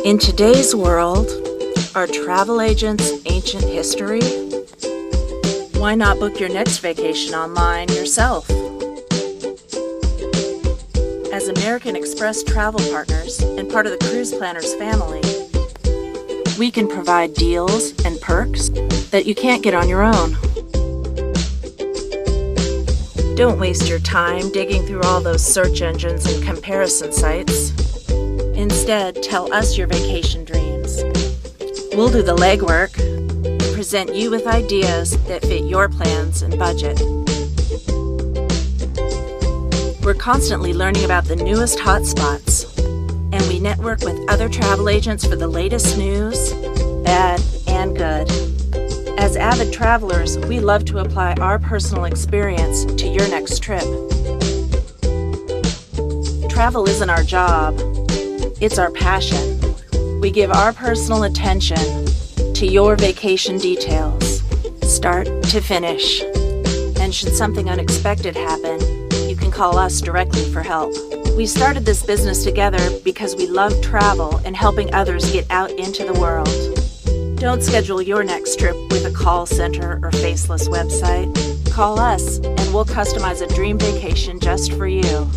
In today's world, are travel agents ancient history? Why not book your next vacation online yourself? As American Express travel partners and part of the Cruise Planners family, we can provide deals and perks that you can't get on your own. Don't waste your time digging through all those search engines and comparison sites. Instead, tell us your vacation dreams. We'll do the legwork and present you with ideas that fit your plans and budget. We're constantly learning about the newest hotspots, and we network with other travel agents for the latest news, bad and good. As avid travelers, we love to apply our personal experience to your next trip. Travel isn't our job. It's our passion. We give our personal attention to your vacation details, start to finish. And should something unexpected happen, you can call us directly for help. We started this business together because we love travel and helping others get out into the world. Don't schedule your next trip with a call center or faceless website. Call us and we'll customize a dream vacation just for you.